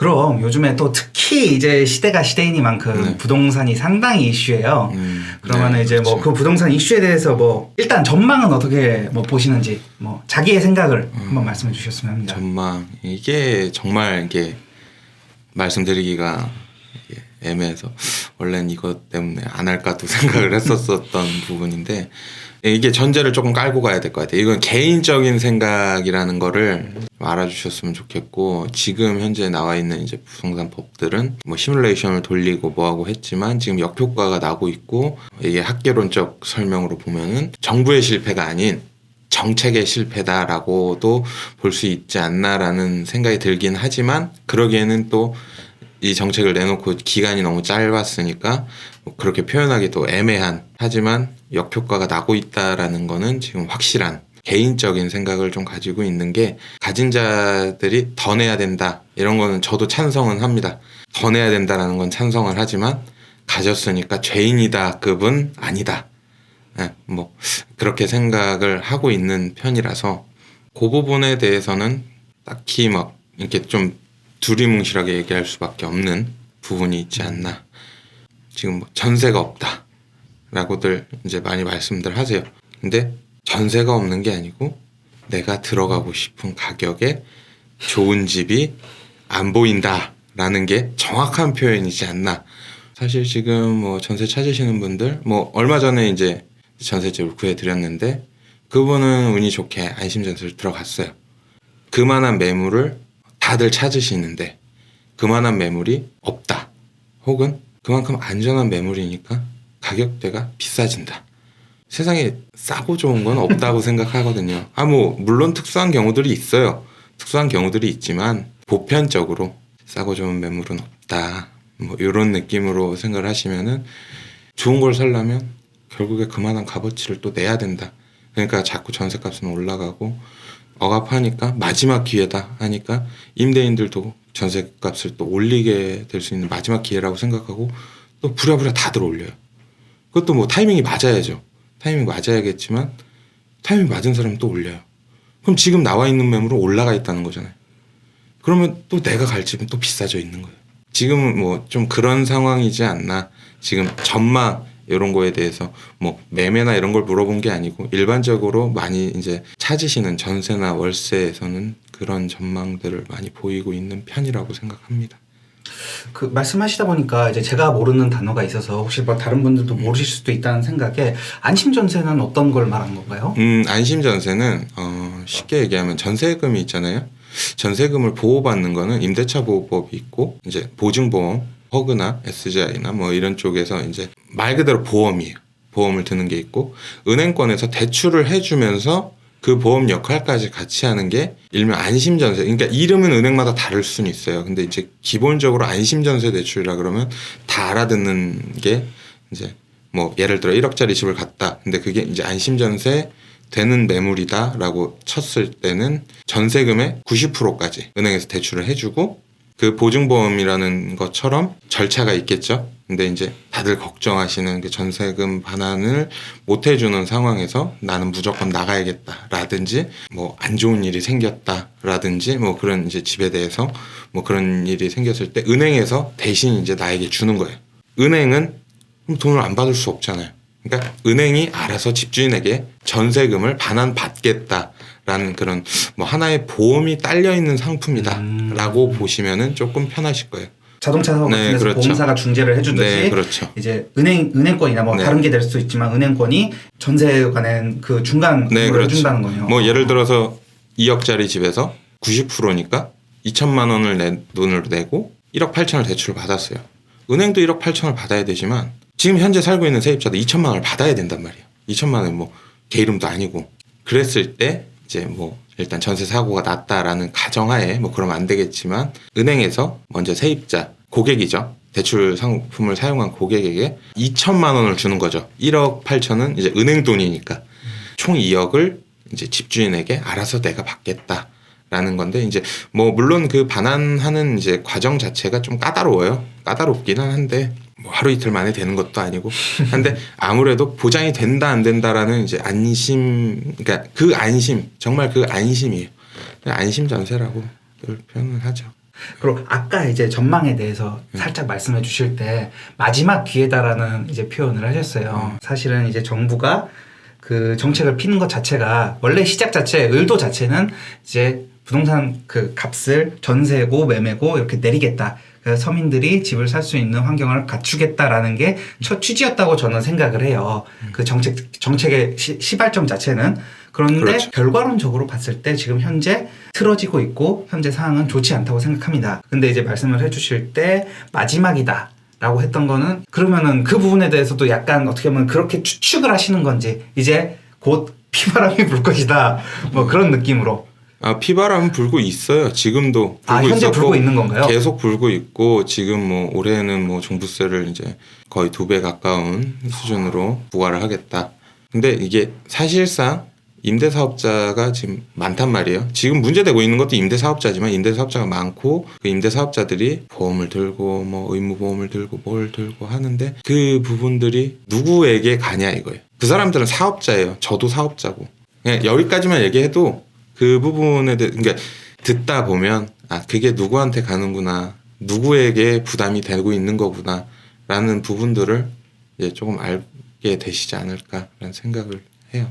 그럼 요즘에 또 특히 이제 시대가 시대이니만큼 네. 부동산이 상당히 이슈예요. 그러면 네, 이제 뭐 그렇죠. 그 부동산 이슈에 대해서 뭐 일단 전망은 어떻게 뭐 보시는지 뭐 자기의 생각을 한번 말씀해 주셨으면 합니다. 전망 이게 정말 이게 말씀드리기가 이게 애매해서 원래는 이것 때문에 안 할까도 생각을 했었던 부분인데 이게 전제를 조금 깔고 가야 될 것 같아요. 이건 개인적인 생각이라는 거를 알아주셨으면 좋겠고 지금 현재 나와 있는 이제 부동산 법들은 뭐 시뮬레이션을 돌리고 뭐하고 했지만 지금 역효과가 나고 있고 이게 학계론적 설명으로 보면은 정부의 실패가 아닌 정책의 실패다라고도 볼 수 있지 않나라는 생각이 들긴 하지만 그러기에는 또 이 정책을 내놓고 기간이 너무 짧았으니까 그렇게 표현하기도 애매한 하지만 역효과가 나고 있다라는 거는 지금 확실한 개인적인 생각을 좀 가지고 있는 게 가진 자들이 더 내야 된다 이런 거는 저도 찬성은 합니다. 더 내야 된다라는 건 찬성을 하지만 가졌으니까 죄인이다 급은 아니다. 네, 뭐 그렇게 생각을 하고 있는 편이라서 그 부분에 대해서는 딱히 막 이렇게 좀 두리뭉실하게 얘기할 수밖에 없는 부분이 있지 않나. 지금 뭐 전세가 없다 라고들 이제 많이 말씀들 하세요. 근데 전세가 없는 게 아니고 내가 들어가고 싶은 가격에 좋은 집이 안 보인다 라는 게 정확한 표현이지 않나. 사실 지금 뭐 전세 찾으시는 분들 뭐 얼마 전에 이제 전세집을 구해드렸는데 그분은 운이 좋게 안심전세를 들어갔어요. 그만한 매물을 다들 찾으시는데 그만한 매물이 없다. 혹은 그만큼 안전한 매물이니까 가격대가 비싸진다. 세상에 싸고 좋은 건 없다고 생각하거든요. 뭐 물론 특수한 경우들이 있어요. 특수한 경우들이 있지만 보편적으로 싸고 좋은 매물은 없다. 뭐 이런 느낌으로 생각을 하시면은 좋은 걸 살려면 결국에 그만한 값어치를 또 내야 된다. 그러니까 자꾸 전세값은 올라가고 억압하니까 마지막 기회다 하니까 임대인들도 전세값을 또 올리게 될 수 있는 마지막 기회라고 생각하고 또 부랴부랴 다들 올려요. 그것도 뭐 타이밍이 맞아야죠. 타이밍이 맞아야겠지만 타이밍 맞은 사람은 또 올려요. 그럼 지금 나와 있는 매물은 올라가 있다는 거잖아요. 그러면 또 내가 갈 집은 또 비싸져 있는 거예요. 지금은 뭐 좀 그런 상황이지 않나. 지금 전망 이런 거에 대해서 뭐 매매나 이런 걸 물어본 게 아니고 일반적으로 많이 이제 찾으시는 전세나 월세에서는 그런 전망들을 많이 보이고 있는 편이라고 생각합니다. 그 말씀하시다 보니까 이제 제가 모르는 단어가 있어서 혹시 뭐 다른 분들도 모르실 수도 있다는 생각에 안심전세는 어떤 걸 말한 건가요? 안심전세는 쉽게 얘기하면 전세금이 있잖아요. 전세금을 보호받는 거는 임대차 보호법이 있고 이제 보증보험 허그나 SGI나 뭐 이런 쪽에서 이제 말 그대로 보험이에요. 보험을 드는 게 있고 은행권에서 대출을 해주면서 그 보험 역할까지 같이 하는 게 일명 안심전세. 그러니까 이름은 은행마다 다를 수는 있어요. 근데 이제 기본적으로 안심전세 대출이라 그러면 다 알아듣는 게 이제 뭐 예를 들어 1억짜리 집을 갔다. 근데 그게 이제 안심전세 되는 매물이다라고 쳤을 때는 전세금의 90%까지 은행에서 대출을 해주고 그 보증보험이라는 것처럼 절차가 있겠죠. 근데 이제 다들 걱정하시는 그 전세금 반환을 못 해주는 상황에서 나는 무조건 나가야겠다라든지 뭐 안 좋은 일이 생겼다라든지 뭐 그런 이제 집에 대해서 뭐 그런 일이 생겼을 때 은행에서 대신 이제 나에게 주는 거예요. 은행은 돈을 안 받을 수 없잖아요. 그러니까 은행이 알아서 집주인에게 전세금을 반환받겠다라는 그런 뭐 하나의 보험이 딸려 있는 상품이다라고 보시면은 조금 편하실 거예요. 자동차 사고 같은 데서 그렇죠. 보험사가 중재를 해주듯이 네, 그렇죠. 이제 은행권이나 뭐 네. 다른 게 될 수도 있지만 은행권이 전세에 관한 그 중간을 그렇죠. 해준다는 거네요. 뭐 예를 들어서 2억짜리 집에서 90%니까 2천만 원을 돈을 내고 1억 8천을 대출을 받았어요. 은행도 1억 8천을 받아야 되지만 지금 현재 살고 있는 세입자도 2천만 원을 받아야 된단 말이에요. 2천만 원 뭐 개 이름도 아니고 그랬을 때 이제 뭐 일단 전세 사고가 났다라는 가정하에 뭐 그러면 안 되겠지만 은행에서 먼저 세입자 고객이죠. 대출 상품을 사용한 고객에게 2천만 원을 주는 거죠. 1억 8천은 이제 은행 돈이니까 총 2억을 이제 집주인에게 알아서 내가 받겠다라는 건데 이제 뭐 물론 그 반환하는 이제 과정 자체가 좀 까다로워요. 까다롭기는 한데 뭐 하루 이틀 만에 되는 것도 아니고 한데 아무래도 보장이 된다 안 된다라는 이제 안심 그러니까 그 안심 정말 그 안심이에요. 안심 전세라고 표현을 하죠. 그리고 아까 이제 전망에 대해서 살짝 말씀해 주실 때 마지막 기회다라는 이제 표현을 하셨어요. 사실은 이제 정부가 그 정책을 피는 것 자체가 원래 시작 자체 의도 자체는 이제 부동산 그 값을 전세고 매매고 이렇게 내리겠다. 그래서 서민들이 집을 살 수 있는 환경을 갖추겠다라는 게 첫 취지였다고 저는 생각을 해요. 그 정책의 시발점 자체는. 그런데 그렇죠. 결과론적으로 봤을 때 지금 현재 틀어지고 있고 현재 상황은 좋지 않다고 생각합니다. 근데 이제 말씀을 해주실 때 마지막이다. 라고 했던 거는 그러면은 그 부분에 대해서도 약간 어떻게 보면 그렇게 추측을 하시는 건지 이제 곧 피바람이 불 것이다. 뭐 그런 느낌으로. 아, 피바람은 불고 있어요. 지금도 불고 현재 있었고 불고 있는 건가요? 계속 불고 있고 지금 뭐 올해는 뭐 종부세를 이제 거의 2배 가까운 수준으로 부과를 하겠다. 근데 이게 사실상 임대사업자가 지금 많단 말이에요. 지금 문제되고 있는 것도 임대사업자지만 임대사업자가 많고 그 임대사업자들이 보험을 들고 뭐 의무보험을 들고 뭘 들고 하는데 그 부분들이 누구에게 가냐 이거예요. 그 사람들은 사업자예요. 저도 사업자고. 그냥 여기까지만 얘기해도 그 부분에 대해 그러니까 듣다 보면 아 그게 누구한테 가는구나. 누구에게 부담이 되고 있는 거구나 라는 부분들을 이제 조금 알게 되시지 않을까라는 생각을 해요.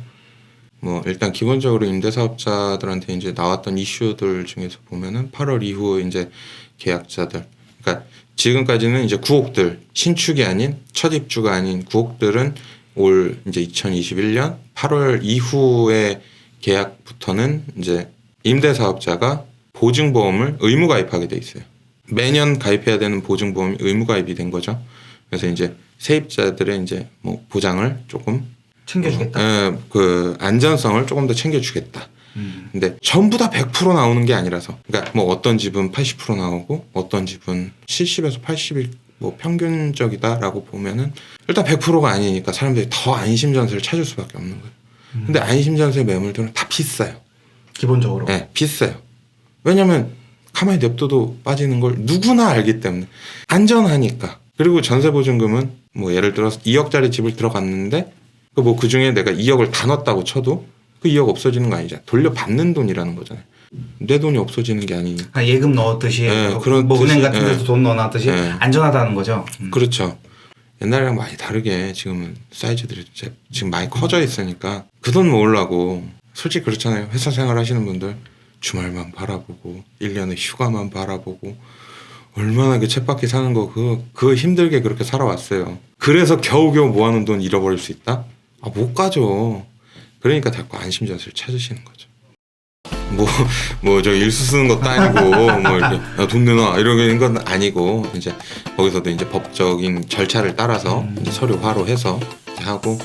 뭐 일단 기본적으로 임대사업자들한테 이제 나왔던 이슈들 중에서 보면은 8월 이후 이제 계약자들, 그러니까 지금까지는 이제 구옥들 신축이 아닌 첫 입주가 아닌 구옥들은 올 이제 2021년 8월 이후의 계약부터는 이제 임대사업자가 보증보험을 의무 가입하게 돼 있어요. 매년 가입해야 되는 보증보험이 의무 가입이 된 거죠. 그래서 이제 세입자들의 이제 뭐 보장을 조금 챙겨주겠다. 그 안전성을 조금 더 챙겨주겠다. 근데 전부 다 100% 나오는 게 아니라서, 그러니까 뭐 어떤 집은 80% 나오고 어떤 집은 70에서 80이 뭐 평균적이다라고 보면은 일단 100%가 아니니까 사람들이 더 안심전세를 찾을 수밖에 없는 거예요. 근데 안심전세 매물들은 다 비싸요. 기본적으로. 네, 비싸요. 왜냐면 가만히 냅둬도 빠지는 걸 누구나 알기 때문에 안전하니까. 그리고 전세보증금은 뭐 예를 들어서 2억짜리 집을 들어갔는데 그 중에 내가 2억을 다 넣었다고 쳐도 그 2억 없어지는 거 아니잖아. 돌려받는 돈이라는 거잖아요. 내 돈이 없어지는 게 아니니까. 예금 넣었듯이 네, 그런 뭐 은행 뜻이- 같은 데서 돈 넣어놨듯이 네. 안전하다는 거죠. 그렇죠. 옛날이랑 많이 다르게 지금은 사이즈들이 지금 많이 커져 있으니까 그 돈 모으려고 솔직히 그렇잖아요. 회사 생활 하시는 분들 주말만 바라보고 1년에 휴가만 바라보고 얼마나 그 쳇바퀴 사는 거 그거 힘들게 그렇게 살아왔어요. 그래서 겨우겨우 모아놓은 돈 잃어버릴 수 있다? 아, 못 가죠. 그러니까 자꾸 안심전세를 찾으시는 거죠. 저 일수 쓰는 것도 아니고, 뭐 이렇게, 야, 돈 내놔, 이러는 건 아니고, 이제, 거기서도 이제 법적인 절차를 따라서 이제 서류 화로해서 하고,